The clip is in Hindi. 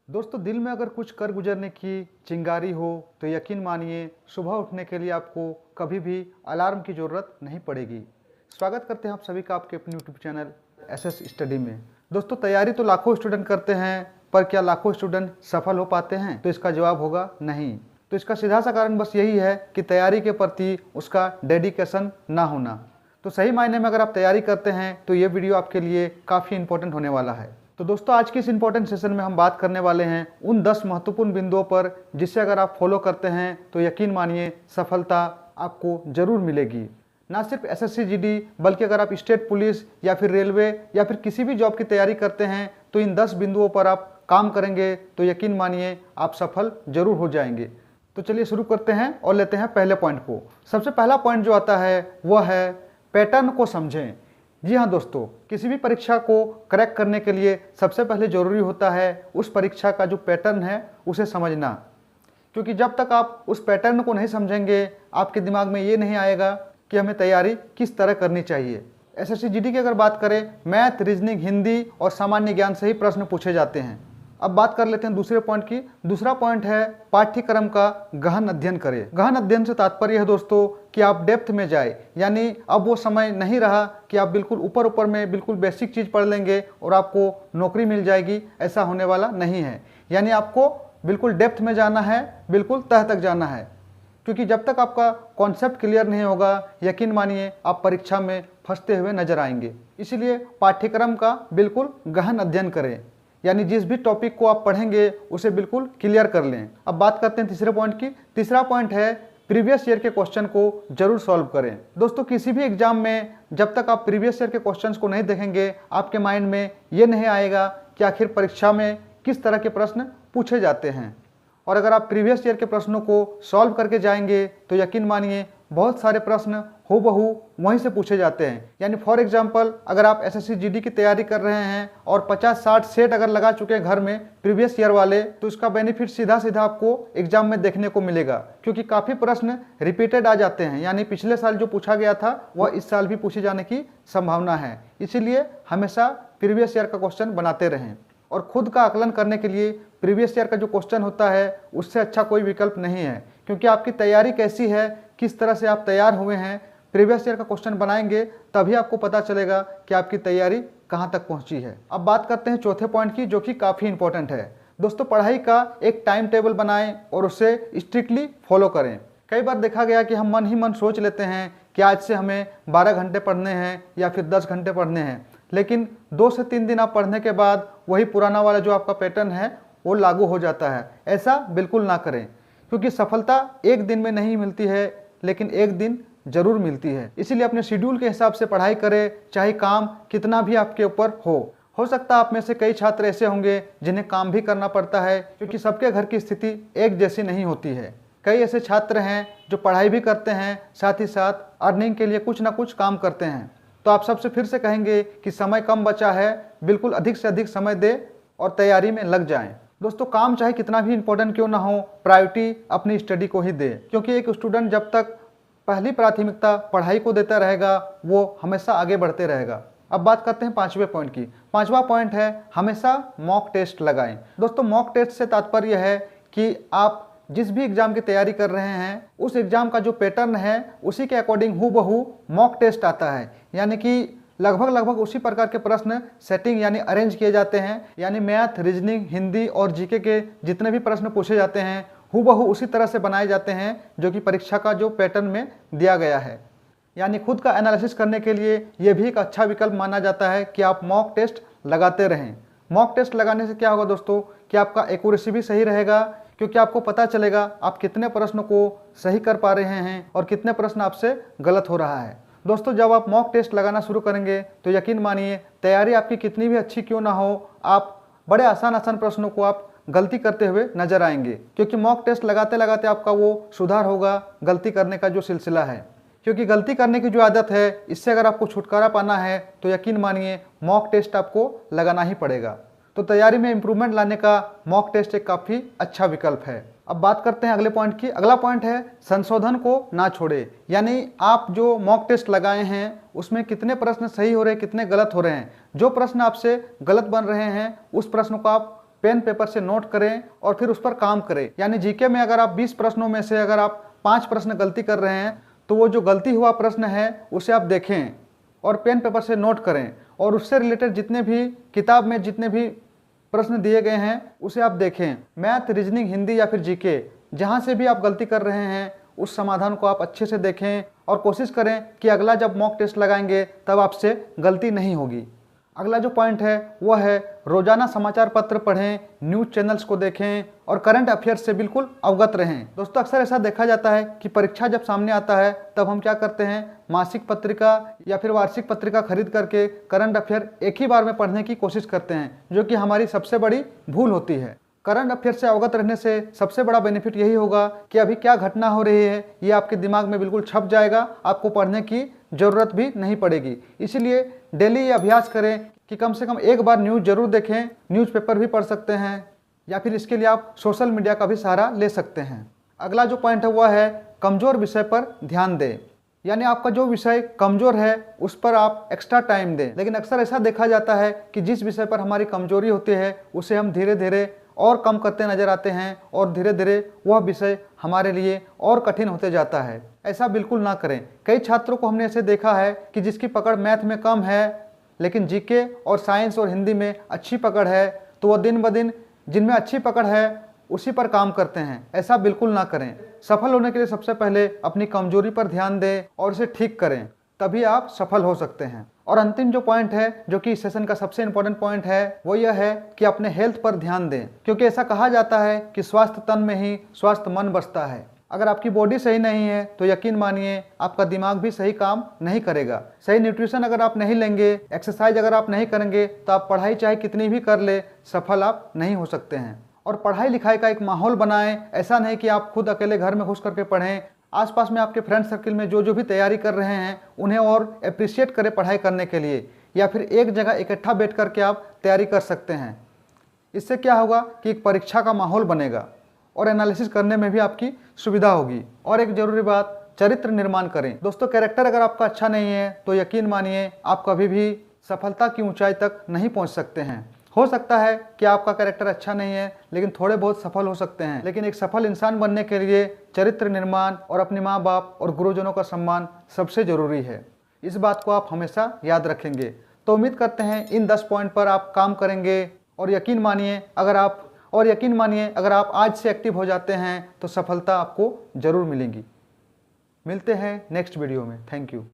दोस्तों, दिल में अगर कुछ कर गुजरने की चिंगारी हो तो यकीन मानिए सुबह उठने के लिए आपको कभी भी अलार्म की ज़रूरत नहीं पड़ेगी। स्वागत करते हैं आप सभी का आपके अपने यूट्यूब चैनल एसएस स्टडी में। दोस्तों, तैयारी तो लाखों स्टूडेंट करते हैं, पर क्या लाखों स्टूडेंट सफल हो पाते हैं? तो इसका जवाब होगा नहीं। तो इसका सीधा सा कारण बस यही है कि तैयारी के प्रति उसका डेडिकेशन ना होना। तो सही मायने में अगर आप तैयारी करते हैं तो ये वीडियो आपके लिए काफ़ी इंपॉर्टेंट होने वाला है। तो दोस्तों, आज की इस इंपॉर्टेंट सेशन में हम बात करने वाले हैं उन 10 महत्वपूर्ण बिंदुओं पर जिसे अगर आप फॉलो करते हैं तो यकीन मानिए सफलता आपको जरूर मिलेगी। ना सिर्फ एसएससी जीडी, बल्कि अगर आप स्टेट पुलिस या फिर रेलवे या फिर किसी भी जॉब की तैयारी करते हैं तो इन 10 बिंदुओं पर आप काम करेंगे तो यकीन मानिए आप सफल जरूर हो जाएंगे। तो चलिए शुरू करते हैं और लेते हैं पहले पॉइंट को। सबसे पहला पॉइंट जो आता है वह है पैटर्न को समझें। जी हाँ दोस्तों, किसी भी परीक्षा को क्रैक करने के लिए सबसे पहले ज़रूरी होता है उस परीक्षा का जो पैटर्न है उसे समझना। क्योंकि जब तक आप उस पैटर्न को नहीं समझेंगे आपके दिमाग में ये नहीं आएगा कि हमें तैयारी किस तरह करनी चाहिए। एसएससी जीडी की अगर बात करें, मैथ, रीजनिंग, हिंदी और सामान्य ज्ञान से ही प्रश्न पूछे जाते हैं। अब बात कर लेते हैं दूसरे पॉइंट की। दूसरा पॉइंट है पाठ्यक्रम का गहन अध्ययन करें। गहन अध्ययन से तात्पर्य है दोस्तों कि आप डेप्थ में जाए, यानी अब वो समय नहीं रहा कि आप बिल्कुल ऊपर में बिल्कुल बेसिक चीज़ पढ़ लेंगे और आपको नौकरी मिल जाएगी। ऐसा होने वाला नहीं है। यानी आपको बिल्कुल डेप्थ में जाना है, बिल्कुल तह तक जाना है। क्योंकि जब तक आपका कॉन्सेप्ट क्लियर नहीं होगा यकीन मानिए आप परीक्षा में फंसते हुए नजर आएंगे। इसीलिए पाठ्यक्रम का बिल्कुल गहन अध्ययन करें, यानी जिस भी टॉपिक को आप पढ़ेंगे उसे बिल्कुल क्लियर कर लें। अब बात करते हैं तीसरे पॉइंट की। तीसरा पॉइंट है प्रीवियस ईयर के क्वेश्चन को जरूर सॉल्व करें। दोस्तों, किसी भी एग्जाम में जब तक आप प्रीवियस ईयर के क्वेश्चंस को नहीं देखेंगे आपके माइंड में ये नहीं आएगा कि आखिर परीक्षा में किस तरह के प्रश्न पूछे जाते हैं। और अगर आप प्रीवियस ईयर के प्रश्नों को सॉल्व करके जाएंगे तो यकीन मानिए बहुत सारे प्रश्न हूबहू वहीं से पूछे जाते हैं। यानी फॉर एग्जांपल अगर आप एसएससी जीडी की तैयारी कर रहे हैं और 50-60 सेट अगर लगा चुके हैं घर में प्रीवियस ईयर वाले, तो इसका बेनिफिट सीधा सीधा आपको एग्जाम में देखने को मिलेगा। क्योंकि काफ़ी प्रश्न रिपीटेड आ जाते हैं, यानी पिछले साल जो पूछा गया था वह इस साल भी पूछे जाने की संभावना है। इसीलिए हमेशा प्रीवियस ईयर का क्वेश्चन बनाते रहें। और खुद का आकलन करने के लिए प्रीवियस ईयर का जो क्वेश्चन होता है उससे अच्छा कोई विकल्प नहीं है। क्योंकि आपकी तैयारी कैसी है, किस तरह से आप तैयार हुए हैं, प्रीवियस ईयर का क्वेश्चन बनाएंगे तभी आपको पता चलेगा कि आपकी तैयारी कहाँ तक पहुँची है। अब बात करते हैं चौथे पॉइंट की, जो कि काफ़ी इंपॉर्टेंट है। दोस्तों, पढ़ाई का एक टाइम टेबल बनाएं और उसे स्ट्रिक्टली फॉलो करें। कई बार देखा गया कि हम मन ही मन सोच लेते हैं कि आज से हमें 12 घंटे पढ़ने हैं या फिर 10 घंटे पढ़ने हैं, लेकिन 2 से 3 दिन आप पढ़ने के बाद वही पुराना वाला जो आपका पैटर्न है वो लागू हो जाता है। ऐसा बिल्कुल ना करें, क्योंकि सफलता एक दिन में नहीं मिलती है, लेकिन एक दिन जरूर मिलती है। इसीलिए अपने शेड्यूल के हिसाब से पढ़ाई करें, चाहे काम कितना भी आपके ऊपर हो सकता है आप में से कई छात्र ऐसे होंगे जिन्हें काम भी करना पड़ता है, क्योंकि सबके घर की स्थिति एक जैसी नहीं होती है। कई ऐसे छात्र हैं जो पढ़ाई भी करते हैं, साथ ही साथ अर्निंग के लिए कुछ ना कुछ काम करते हैं। तो आप सबसे फिर से कहेंगे कि समय कम बचा है, बिल्कुल अधिक से अधिक समय दें और तैयारी में लग जाएं। दोस्तों, काम चाहे कितना भी इंपॉर्टेंट क्यों ना हो, प्रायोरिटी अपनी स्टडी को ही दे। क्योंकि एक स्टूडेंट जब तक पहली प्राथमिकता पढ़ाई को देता रहेगा वो हमेशा आगे बढ़ते रहेगा। अब बात करते हैं पांचवें पॉइंट की। पांचवा पॉइंट है हमेशा मॉक टेस्ट लगाएं। दोस्तों, मॉक टेस्ट से तात्पर्य है कि आप जिस भी एग्जाम की तैयारी कर रहे हैं उस एग्जाम का जो पैटर्न है उसी के अकॉर्डिंग हूबहू मॉक टेस्ट आता है। यानी कि लगभग उसी प्रकार के प्रश्न सेटिंग यानी अरेंज किए जाते हैं। यानी मैथ, रीजनिंग, हिंदी और जीके के जितने भी प्रश्न पूछे जाते हैं हूबहू उसी तरह से बनाए जाते हैं जो कि परीक्षा का जो पैटर्न में दिया गया है। यानी खुद का एनालिसिस करने के लिए यह भी एक अच्छा विकल्प माना जाता है कि आप मॉक टेस्ट लगाते रहें। मॉक टेस्ट लगाने से क्या होगा दोस्तों कि आपका एक्यूरेसी भी सही रहेगा, क्योंकि आपको पता चलेगा आप कितने प्रश्नों को सही कर पा रहे हैं और कितने प्रश्न आपसे गलत हो रहा है। दोस्तों, जब आप मॉक टेस्ट लगाना शुरू करेंगे तो यकीन मानिए तैयारी आपकी कितनी भी अच्छी क्यों ना हो, आप बड़े आसान प्रश्नों को आप गलती करते हुए नजर आएंगे। क्योंकि मॉक टेस्ट लगाते लगाते आपका वो सुधार होगा गलती करने का जो सिलसिला है। क्योंकि गलती करने की जो आदत है इससे अगर आपको छुटकारा पाना है तो यकीन मानिए मॉक टेस्ट आपको लगाना ही पड़ेगा। तो तैयारी में इंप्रूवमेंट लाने का मॉक टेस्ट एक काफ़ी अच्छा विकल्प है। अब बात करते हैं अगले पॉइंट की। अगला पॉइंट है संशोधन को ना छोड़े। यानी आप जो मॉक टेस्ट लगाए हैं उसमें कितने प्रश्न सही हो रहे हैं, कितने गलत हो रहे हैं। जो प्रश्न आपसे गलत बन रहे हैं उस प्रश्न को आप पेन पेपर से नोट करें और फिर उस पर काम करें। यानी जीके में अगर आप 20 प्रश्नों में से अगर आप 5 प्रश्न गलती कर रहे हैं तो वो जो गलती हुआ प्रश्न है उसे आप देखें और पेन पेपर से नोट करें और उससे रिलेटेड जितने भी किताब में जितने भी प्रश्न दिए गए हैं उसे आप देखें। मैथ, रीजनिंग, हिंदी या फिर जीके, जहाँ से भी आप गलती कर रहे हैं उस समाधान को आप अच्छे से देखें और कोशिश करें कि अगला जब मॉक टेस्ट लगाएंगे तब आपसे गलती नहीं होगी। अगला जो पॉइंट है वह है रोजाना समाचार पत्र पढ़ें, न्यूज़ चैनल्स को देखें और करंट अफेयर्स से बिल्कुल अवगत रहें। दोस्तों अक्सर ऐसा देखा जाता है कि परीक्षा जब सामने आता है तब हम क्या करते हैं, मासिक पत्रिका या फिर वार्षिक पत्रिका खरीद करके करंट अफेयर एक ही बार में पढ़ने की कोशिश करते हैं, जो कि हमारी सबसे बड़ी भूल होती है। करंट अफेयर से अवगत रहने से सबसे बड़ा बेनिफिट यही होगा कि अभी क्या घटना हो रही है ये आपके दिमाग में बिल्कुल छप जाएगा, आपको पढ़ने की ज़रूरत भी नहीं पड़ेगी। इसीलिए डेली ये अभ्यास करें कि कम से कम एक बार न्यूज़ जरूर देखें। न्यूज़पेपर भी पढ़ सकते हैं या फिर इसके लिए आप सोशल मीडिया का भी सहारा ले सकते हैं। अगला जो पॉइंट है वह है कमज़ोर विषय पर ध्यान दें। यानी आपका जो विषय कमज़ोर है उस पर आप एक्स्ट्रा टाइम दें। लेकिन अक्सर ऐसा देखा जाता है कि जिस विषय पर हमारी कमजोरी होती है उसे हम धीरे धीरे और कम करते नजर आते हैं और धीरे धीरे वह विषय हमारे लिए और कठिन होते जाता है। ऐसा बिल्कुल ना करें। कई छात्रों को हमने ऐसे देखा है कि जिसकी पकड़ मैथ में कम है लेकिन जीके और साइंस और हिंदी में अच्छी पकड़ है, तो वह दिन ब दिन जिनमें अच्छी पकड़ है उसी पर काम करते हैं। ऐसा बिल्कुल ना करें। सफल होने के लिए सबसे पहले अपनी कमजोरी पर ध्यान दें और उसे ठीक करें, तभी आप सफल हो सकते हैं। और अंतिम जो पॉइंट है, जो कि इस सेशन का सबसे इंपॉर्टेंट पॉइंट है, वो यह है कि अपने हेल्थ पर ध्यान दें। क्योंकि ऐसा कहा जाता है कि स्वास्थ्य तन में ही स्वास्थ्य मन बसता है। अगर आपकी बॉडी सही नहीं है तो यकीन मानिए आपका दिमाग भी सही काम नहीं करेगा। सही न्यूट्रिशन अगर आप नहीं लेंगे, एक्सरसाइज अगर आप नहीं करेंगे, तो आप पढ़ाई चाहे कितनी भी कर ले, सफल आप नहीं हो सकते हैं। और पढ़ाई लिखाई का एक माहौल बनाएं। ऐसा नहीं कि आप खुद अकेले घर में घुस करके पढ़ें। आसपास में आपके फ्रेंड सर्किल में जो भी तैयारी कर रहे हैं उन्हें और अप्रिशिएट करें पढ़ाई करने के लिए, या फिर एक जगह इकट्ठा बैठ करके आप तैयारी कर सकते हैं। इससे क्या होगा कि एक परीक्षा का माहौल बनेगा और एनालिसिस करने में भी आपकी सुविधा होगी। और एक जरूरी बात, चरित्र निर्माण करें। दोस्तों कैरेक्टर अगर आपका अच्छा नहीं है तो यकीन मानिए आप कभी भी सफलता की ऊंचाई तक नहीं पहुंच सकते हैं। हो सकता है कि आपका कैरेक्टर अच्छा नहीं है लेकिन थोड़े बहुत सफल हो सकते हैं। लेकिन एक सफल इंसान बनने के लिए चरित्र निर्माण और अपने माँ बाप और गुरुजनों का सम्मान सबसे जरूरी है। इस बात को आप हमेशा याद रखेंगे। तो उम्मीद करते हैं इन 10 पॉइंट पर आप काम करेंगे और यकीन मानिए अगर आप आज से एक्टिव हो जाते हैं तो सफलता आपको जरूर मिलेगी। मिलते हैं नेक्स्ट वीडियो में। Thank you.